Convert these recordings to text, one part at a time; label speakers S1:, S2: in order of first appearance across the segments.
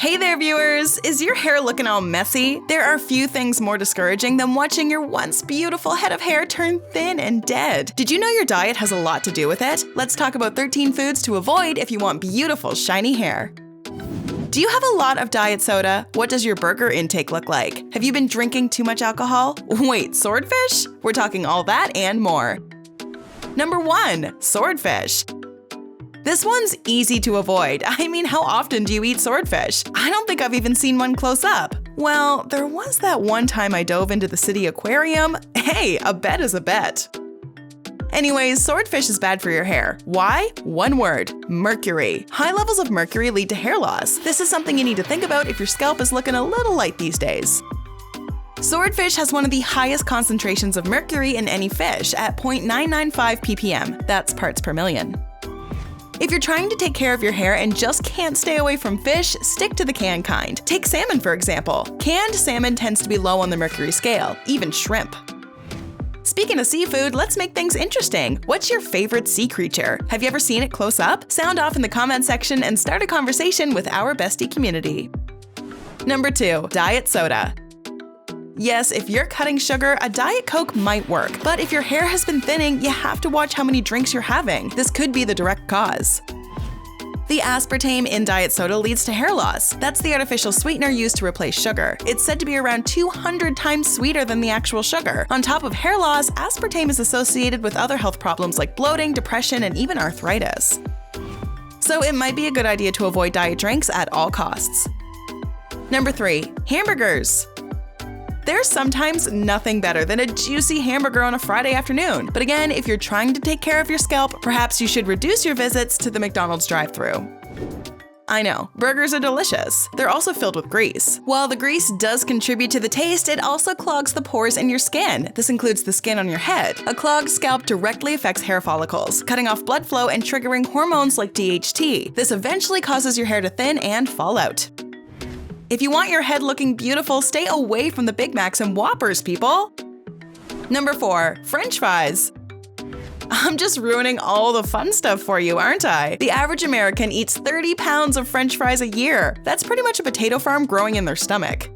S1: Hey there, viewers! Is your hair looking all messy? There are few things more discouraging than watching your once beautiful head of hair turn thin and dead. Did you know your diet has a lot to do with it? Let's talk about 13 foods to avoid if you want beautiful, shiny hair. Do you have a lot of diet soda? What does your burger intake look like? Have you been drinking too much alcohol? Wait, swordfish? We're talking all that and more. Number 1. Swordfish. This one's easy to avoid. I mean, how often do you eat swordfish? I don't think I've even seen one close up. Well, there was that one time I dove into the city aquarium. Hey, a bet is a bet. Anyways, swordfish is bad for your hair. Why? One word: mercury. High levels of mercury lead to hair loss. This is something you need to think about if your scalp is looking a little light these days. Swordfish has one of the highest concentrations of mercury in any fish at 0.995 ppm. That's parts per million. If you're trying to take care of your hair and just can't stay away from fish, stick to the canned kind. Take salmon, for example. Canned salmon tends to be low on the mercury scale, even shrimp. Speaking of seafood, let's make things interesting. What's your favorite sea creature? Have you ever seen it close up? Sound off in the comment section and start a conversation with our bestie community. Number 2. Diet soda. Yes, if you're cutting sugar, a Diet Coke might work, but if your hair has been thinning, you have to watch how many drinks you're having. This could be the direct cause. The aspartame in diet soda leads to hair loss. That's the artificial sweetener used to replace sugar. It's said to be around 200 times sweeter than the actual sugar. On top of hair loss, aspartame is associated with other health problems like bloating, depression, and even arthritis. So it might be a good idea to avoid diet drinks at all costs. Number 3. Hamburgers. There's sometimes nothing better than a juicy hamburger on a Friday afternoon. But again, if you're trying to take care of your scalp, perhaps you should reduce your visits to the McDonald's drive-thru. I know, burgers are delicious. They're also filled with grease. While the grease does contribute to the taste, it also clogs the pores in your skin. This includes the skin on your head. A clogged scalp directly affects hair follicles, cutting off blood flow and triggering hormones like DHT. This eventually causes your hair to thin and fall out. If you want your head looking beautiful, stay away from the Big Macs and Whoppers, people! Number 4. French fries. I'm just ruining all the fun stuff for you, aren't I? The average American eats 30 pounds of French fries a year. That's pretty much a potato farm growing in their stomach.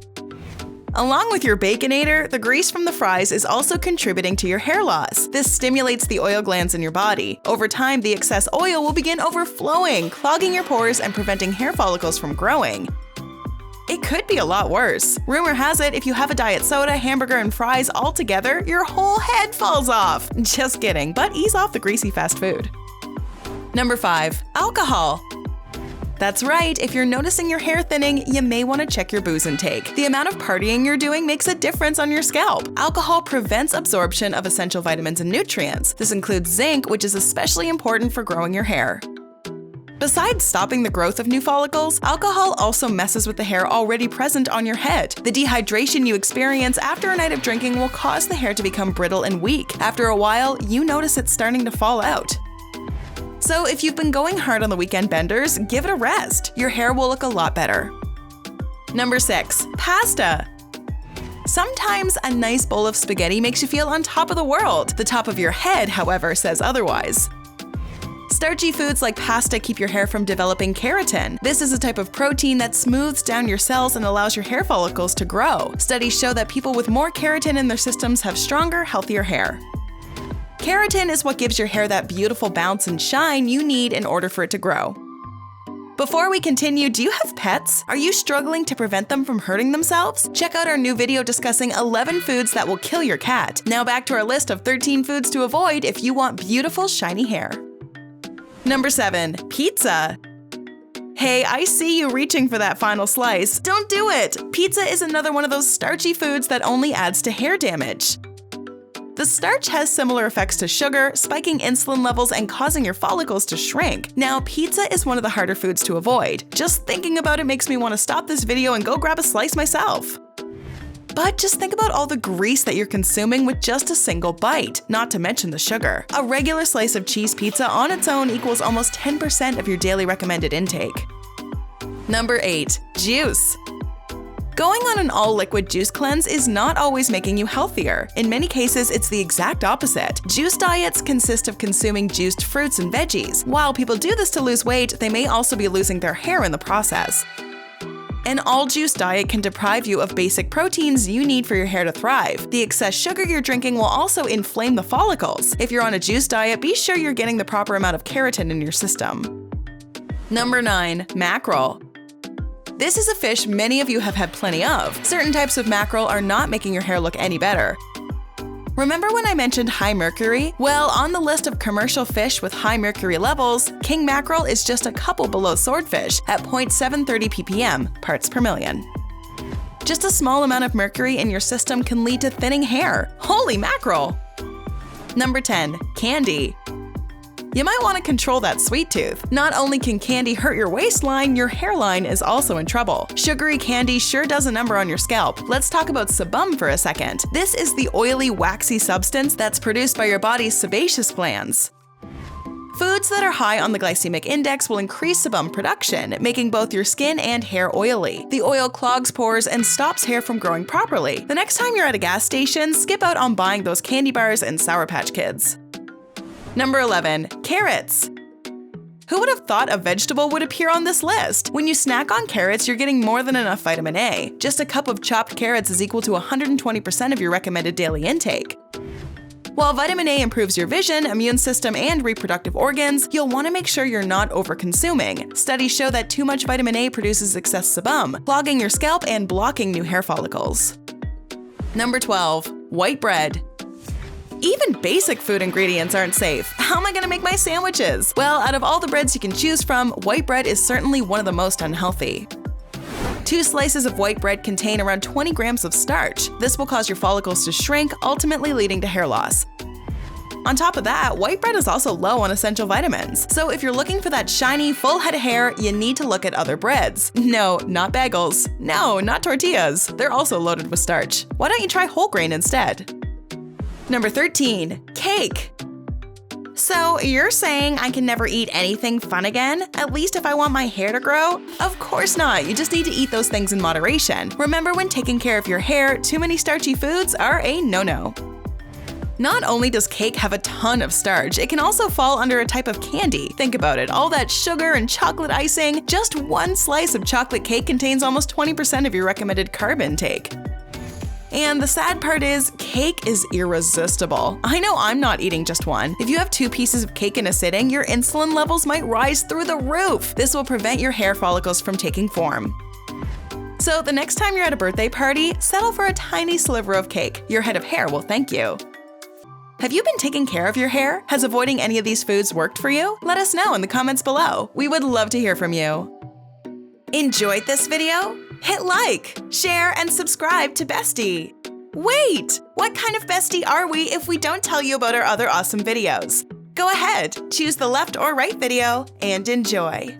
S1: Along with your Baconator, the grease from the fries is also contributing to your hair loss. This stimulates the oil glands in your body. Over time, the excess oil will begin overflowing, clogging your pores and preventing hair follicles from growing. It could be a lot worse. Rumor has it, if you have a diet soda, hamburger, and fries all together, your whole head falls off. Just kidding, but ease off the greasy fast food. Number 5. Alcohol. That's right, if you're noticing your hair thinning, you may want to check your booze intake. The amount of partying you're doing makes a difference on your scalp. Alcohol prevents absorption of essential vitamins and nutrients. This includes zinc, which is especially important for growing your hair. Besides stopping the growth of new follicles, alcohol also messes with the hair already present on your head. The dehydration you experience after a night of drinking will cause the hair to become brittle and weak. After a while, you notice it's starting to fall out. So if you've been going hard on the weekend benders, give it a rest. Your hair will look a lot better. Number 6. Pasta. Sometimes a nice bowl of spaghetti makes you feel on top of the world. The top of your head, however, says otherwise. Starchy foods like pasta keep your hair from developing keratin. This is a type of protein that smooths down your cells and allows your hair follicles to grow. Studies show that people with more keratin in their systems have stronger, healthier hair. Keratin is what gives your hair that beautiful bounce and shine you need in order for it to grow. Before we continue, do you have pets? Are you struggling to prevent them from hurting themselves? Check out our new video discussing 11 foods that will kill your cat. Now back to our list of 13 foods to avoid if you want beautiful, shiny hair. Number 7. Pizza. Hey, I see you reaching for that final slice. Don't do it! Pizza is another one of those starchy foods that only adds to hair damage. The starch has similar effects to sugar, spiking insulin levels and causing your follicles to shrink. Now, pizza is one of the harder foods to avoid. Just thinking about it makes me want to stop this video and go grab a slice myself. But just think about all the grease that you're consuming with just a single bite, not to mention the sugar. A regular slice of cheese pizza on its own equals almost 10% of your daily recommended intake. Number 8. Juice. Going on an all-liquid juice cleanse is not always making you healthier. In many cases, it's the exact opposite. Juice diets consist of consuming juiced fruits and veggies. While people do this to lose weight, they may also be losing their hair in the process. An all-juice diet can deprive you of basic proteins you need for your hair to thrive. The excess sugar you're drinking will also inflame the follicles. If you're on a juice diet, be sure you're getting the proper amount of keratin in your system. Number 9. Mackerel. This is a fish many of you have had plenty of. Certain types of mackerel are not making your hair look any better. Remember when I mentioned high mercury? Well, on the list of commercial fish with high mercury levels, king mackerel is just a couple below swordfish at 0.730 ppm, parts per million. Just a small amount of mercury in your system can lead to thinning hair. Holy mackerel! Number 10. Candy. You might want to control that sweet tooth. Not only can candy hurt your waistline, your hairline is also in trouble. Sugary candy sure does a number on your scalp. Let's talk about sebum for a second. This is the oily, waxy substance that's produced by your body's sebaceous glands. Foods that are high on the glycemic index will increase sebum production, making both your skin and hair oily. The oil clogs pores and stops hair from growing properly. The next time you're at a gas station, skip out on buying those candy bars and Sour Patch Kids. Number 11. Carrots. Who would have thought a vegetable would appear on this list? When you snack on carrots, you're getting more than enough vitamin A. Just a cup of chopped carrots is equal to 120% of your recommended daily intake. While vitamin A improves your vision, immune system, and reproductive organs, you'll want to make sure you're not over-consuming. Studies show that too much vitamin A produces excess sebum, clogging your scalp and blocking new hair follicles. Number 12. White bread. Even basic food ingredients aren't safe. How am I gonna make my sandwiches? Well, out of all the breads you can choose from, white bread is certainly one of the most unhealthy. 2 slices of white bread contain around 20 grams of starch. This will cause your follicles to shrink, ultimately leading to hair loss. On top of that, white bread is also low on essential vitamins. So if you're looking for that shiny, full head of hair, you need to look at other breads. No, not bagels. No, not tortillas. They're also loaded with starch. Why don't you try whole grain instead? Number 13. Cake. So you're saying I can never eat anything fun again? At least if I want my hair to grow? Of course not, you just need to eat those things in moderation. Remember, when taking care of your hair, too many starchy foods are a no-no. Not only does cake have a ton of starch, it can also fall under a type of candy. Think about it, all that sugar and chocolate icing. Just one slice of chocolate cake contains almost 20% of your recommended carb intake. And the sad part is, cake is irresistible. I know I'm not eating just one. If you have 2 pieces of cake in a sitting, your insulin levels might rise through the roof. This will prevent your hair follicles from taking form. So the next time you're at a birthday party, settle for a tiny sliver of cake. Your head of hair will thank you. Have you been taking care of your hair? Has avoiding any of these foods worked for you? Let us know in the comments below. We would love to hear from you. Enjoyed this video? Hit like, share, and subscribe to Bestie. Wait! What kind of bestie are we if we don't tell you about our other awesome videos? Go ahead, choose the left or right video, and enjoy.